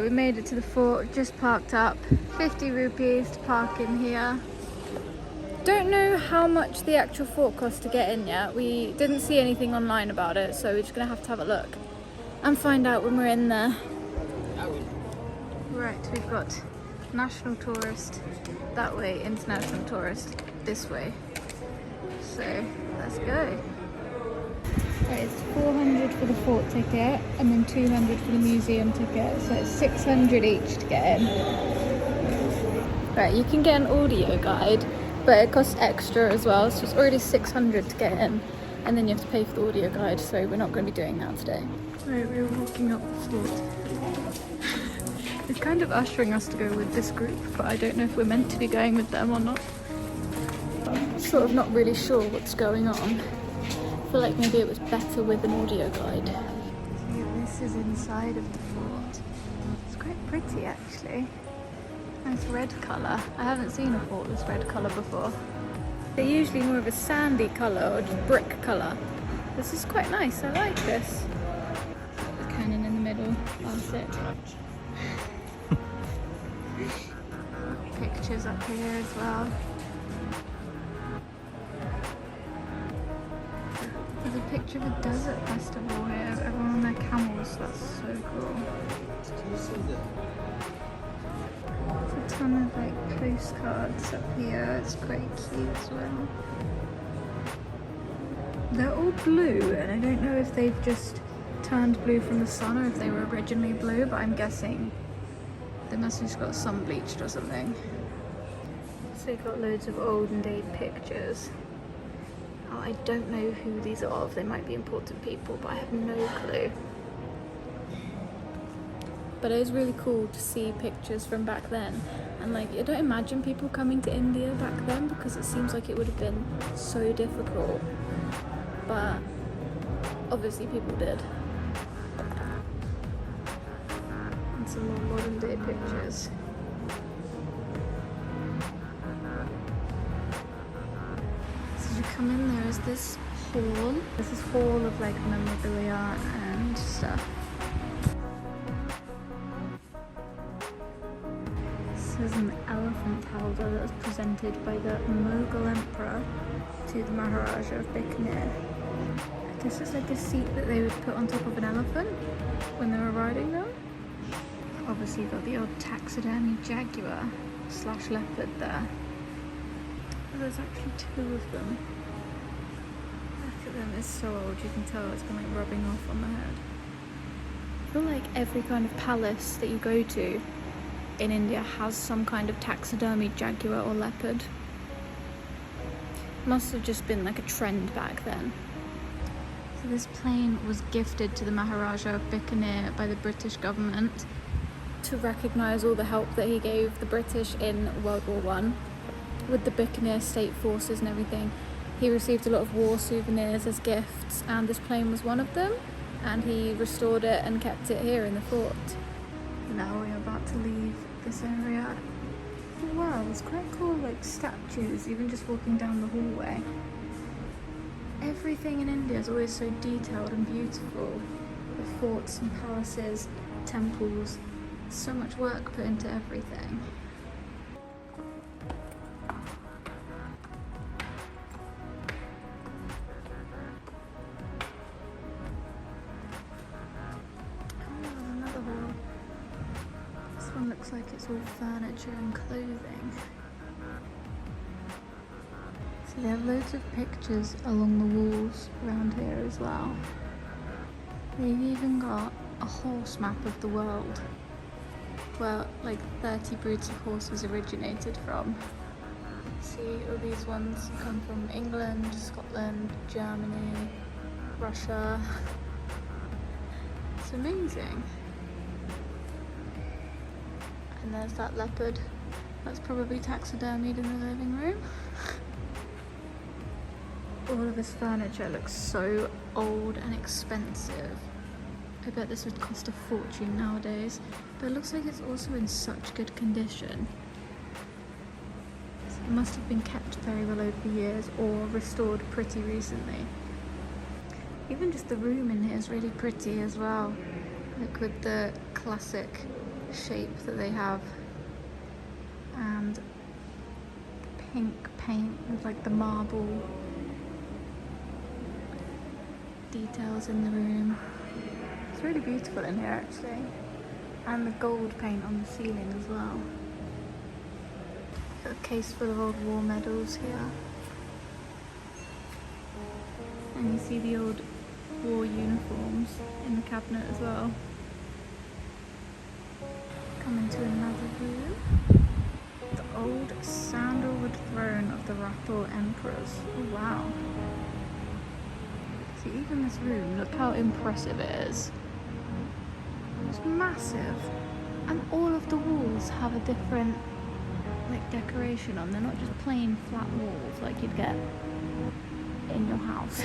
we made it to the fort, just parked up. 50 rupees to park in here. Don't know how much the actual fort costs to get in yet. We didn't see anything online about it, so we're just gonna have to have a look and find out when we're in there. Right, we've got national tourist that way, international tourist this way. So let's go. Right, it's 400 for the fort ticket and then 200 for the museum ticket, so it's 600 each to get in. Right, you can get an audio guide, but it costs extra as well, so it's already 600 to get in, and then you have to pay for the audio guide, so we're not going to be doing that today. Right, we're walking up the fort. It's kind of ushering us to go with this group, but I don't know if we're meant to be going with them or not. I'm sort of not really sure what's going on. I feel like maybe it was better with an audio guide. See, this is inside of the fort. It's quite pretty actually. Nice red colour. I haven't seen a fort this red colour before. They're usually more of a sandy colour or just brick colour. This is quite nice, I like this. The cannon in the middle, I'll sit. Pictures up here as well. There's a picture of a desert festival here, of everyone on their camels. That's so cool. There's a ton of like postcards up here. It's quite cute as well. They're all blue, and I don't know if they've just turned blue from the sun or if they were originally blue, but I'm guessing they must have just got sun bleached or something. So you've got loads of olden day pictures. Oh, I don't know who these are of. They might be important people, but I have no clue. But it is really cool to see pictures from back then. And like, I don't imagine people coming to India back then because it seems like it would have been so difficult. But obviously people did. And some more modern day pictures. You come in, there is this hall. This is hall of like memorabilia and stuff. This is an elephant halder that was presented by the Mughal emperor to the Maharaja of Bikaner. I guess it's like a seat that they would put on top of an elephant when they were riding them. Obviously you've got the old taxidermy jaguar / leopard there. There's actually two of them. Look at them, it's so old, you can tell it's been like rubbing off on the head. I feel like every kind of palace that you go to in India has some kind of taxidermy jaguar or leopard. Must have just been like a trend back then. So this plane was gifted to the Maharaja of Bikaner by the British government to recognise all the help that he gave the British in World War I. With the Bikaner state forces and everything. He received a lot of war souvenirs as gifts, and this plane was one of them, and he restored it and kept it here in the fort. Now we're about to leave this area. Oh, wow, there's quite cool like statues, even just walking down the hallway. Everything in India is always so detailed and beautiful. The forts and palaces, temples, so much work put into everything. Looks like it's all furniture and clothing. So they have loads of pictures along the walls around here as well. They've even got a horse map of the world where like 30 breeds of horses originated from. See, all these ones come from England, Scotland, Germany, Russia. It's amazing. And there's that leopard. That's probably taxidermied in the living room. All of this furniture looks so old and expensive. I bet this would cost a fortune nowadays. But it looks like it's also in such good condition. So it must have been kept very well over the years or restored pretty recently. Even just the room in here is really pretty as well. Like with the classic shape that they have, and pink paint with like the marble details in the room. It's really beautiful in here actually, and the gold paint on the ceiling as well. Got a case full of old war medals here, and you see the old war uniforms in the cabinet as well. Come into another room. The old sandalwood throne of the Rathor emperors. Oh wow. See, even this room, look how impressive it is. It's massive. And all of the walls have a different like decoration on. They're not just plain flat walls like you'd get in your house.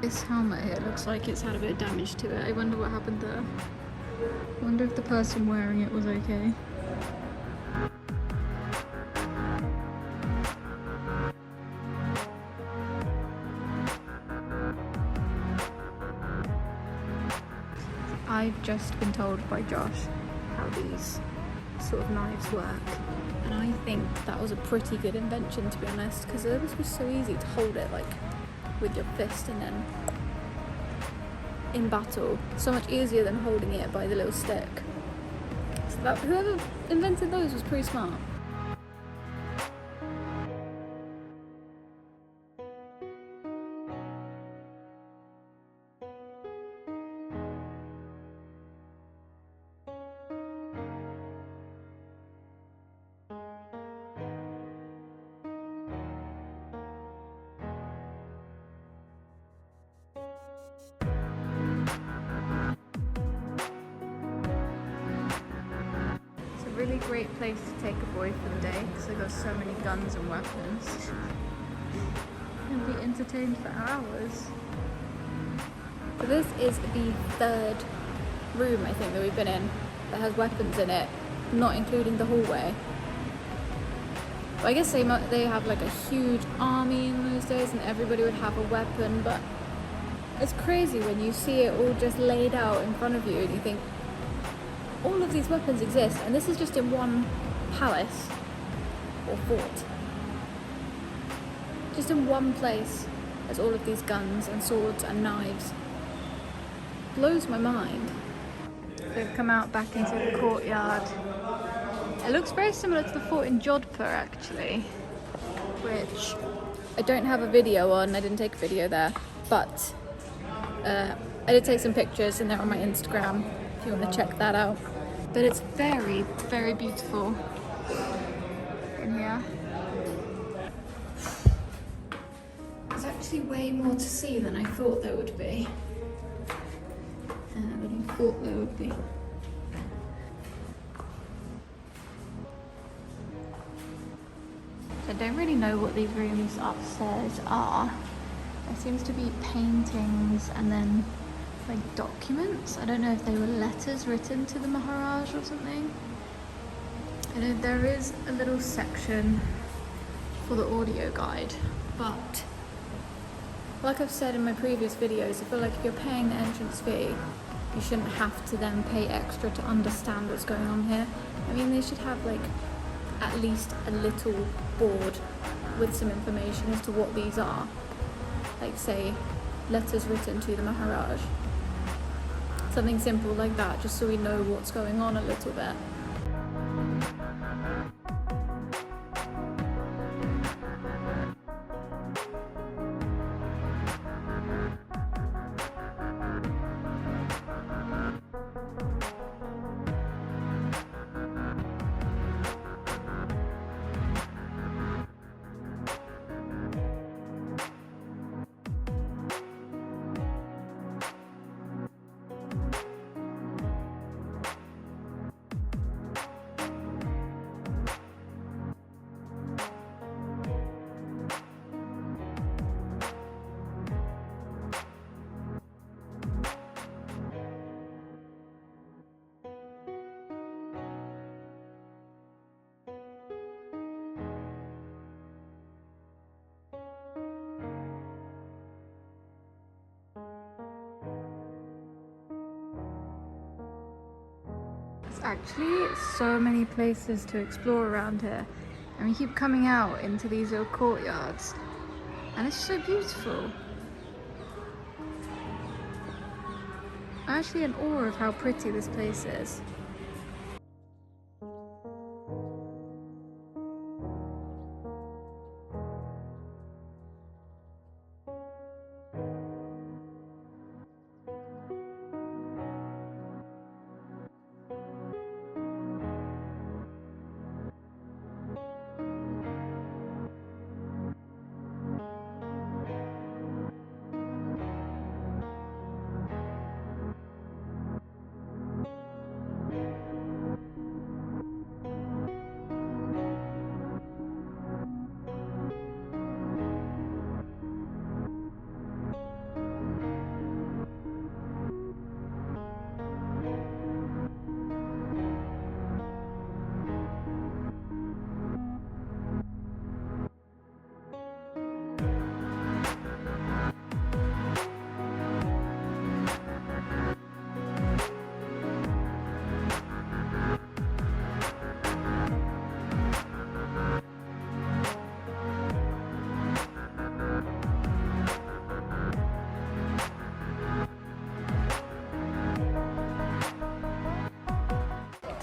This helmet here looks like it's had a bit of damage to it. I wonder what happened there. I wonder if the person wearing it was okay. I've just been told by Josh how these sort of knives work, and I think that was a pretty good invention, to be honest, because it was so easy to hold it like with your fist, and then in battle, so much easier than holding it by the little stick. So that, whoever invented those was pretty smart. Really great place to take a boy for the day because they've got so many guns and weapons. You'll be entertained for hours. So this is the third room I think that we've been in that has weapons in it, not including the hallway. But I guess they have like a huge army in those days and everybody would have a weapon, but it's crazy when you see it all just laid out in front of you and you think, all of these weapons exist, and this is just in one palace or fort. Just in one place there's all of these guns and swords and knives. Blows my mind. They've come out back into the courtyard. It looks very similar to the fort in Jodhpur actually, which I don't have a video on. I didn't take a video there, but I did take some pictures and they're on my Instagram if you want to check that out. But it's very, very beautiful in here. There's actually way more to see than I thought there would be. I don't really know what these rooms upstairs are. There seems to be paintings and then like documents. I don't know if they were letters written to the Maharaj or something. I know there is a little section for the audio guide, but like I've said in my previous videos, I feel like if you're paying the entrance fee, you shouldn't have to then pay extra to understand what's going on here. I mean, they should have like at least a little board with some information as to what these are. Like say, letters written to the Maharaj. Something simple like that, just so we know what's going on a little bit. Actually, so many places to explore around here, and we keep coming out into these little courtyards, and it's so beautiful. I'm actually in awe of how pretty this place is.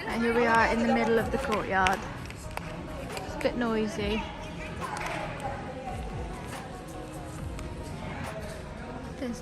And here we are in the middle of the courtyard. It's a bit noisy.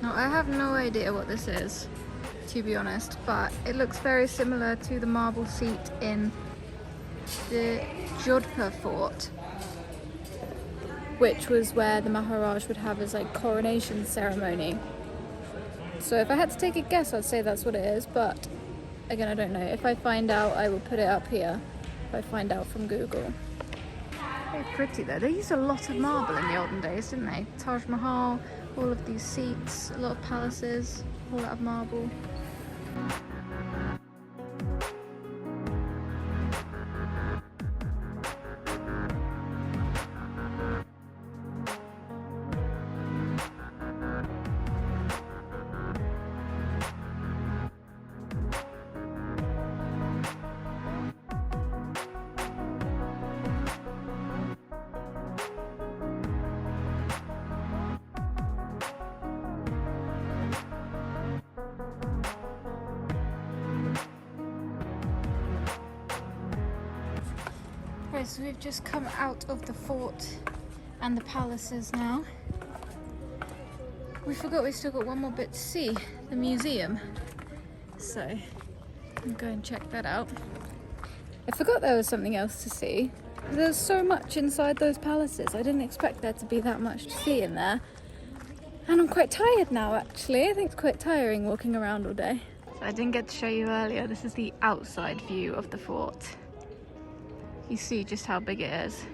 I have no idea what this is, to be honest, but it looks very similar to the marble seat in the Jodhpur fort, which was where the Maharaj would have his like coronation ceremony. So if I had to take a guess, I'd say that's what it is, but again, I don't know. If I find out, I will put it up here, if I find out from Google. Very pretty though. They used a lot of marble in the olden days, didn't they? Taj Mahal, all of these seats, a lot of palaces, all out of marble. Right, so we've just come out of the fort and the palaces now. We forgot we still got one more bit to see, the museum. So, I'm going to check that out. I forgot there was something else to see. There's so much inside those palaces. I didn't expect there to be that much to see in there. And I'm quite tired now, actually. I think it's quite tiring walking around all day. So I didn't get to show you earlier. This is the outside view of the fort. You see just how big it is.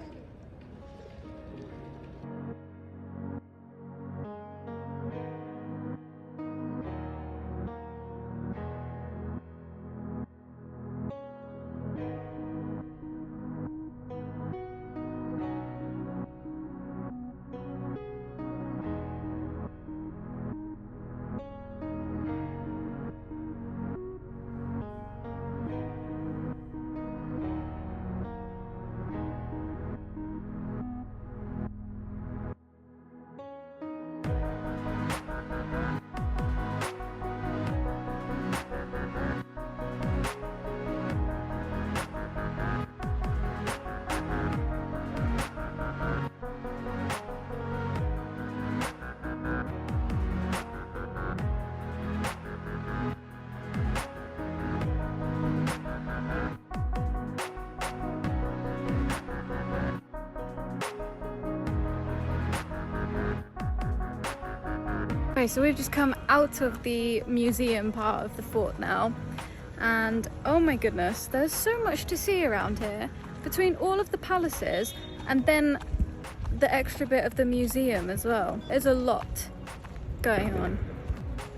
Okay, so we've just come out of the museum part of the fort now, and oh my goodness, there's so much to see around here. Between all of the palaces and then the extra bit of the museum as well. There's a lot going on.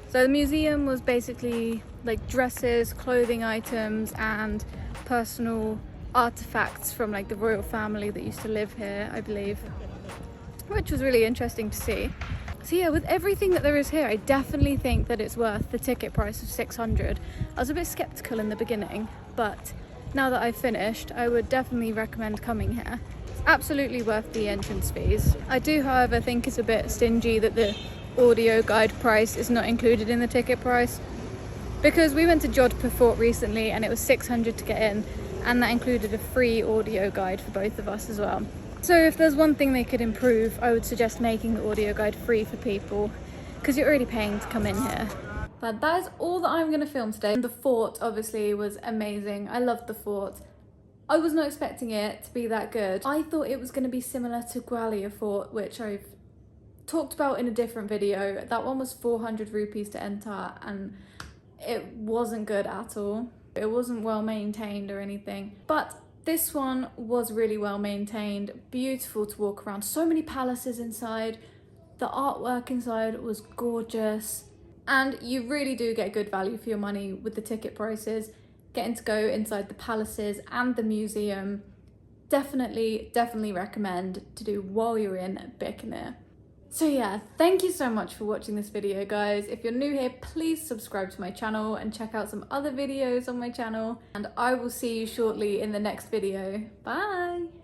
So the museum was basically like dresses, clothing items and personal artifacts from like the royal family that used to live here, I believe, which was really interesting to see. So yeah, with everything that there is here, I definitely think that it's worth the ticket price of 600. I was a bit skeptical in the beginning, but now that I've finished, I would definitely recommend coming here. It's absolutely worth the entrance fees. I do, however, think it's a bit stingy that the audio guide price is not included in the ticket price, because we went to Jodhpur Fort recently and it was 600 to get in, and that included a free audio guide for both of us as well. So if there's one thing they could improve, I would suggest making the audio guide free for people, because you're already paying to come in here. But that is all that I'm going to film today. The fort obviously was amazing. I loved the fort. I was not expecting it to be that good. I thought it was going to be similar to Gwalior Fort, which I've talked about in a different video. That one was 400 rupees to enter and it wasn't good at all. It wasn't well maintained or anything. But this one was really well maintained, beautiful to walk around. So many palaces inside. The artwork inside was gorgeous. And you really do get good value for your money with the ticket prices. Getting to go inside the palaces and the museum. Definitely recommend to do while you're in Bikaner. So yeah, thank you so much for watching this video, guys. If you're new here, please subscribe to my channel and check out some other videos on my channel. And I will see you shortly in the next video. Bye!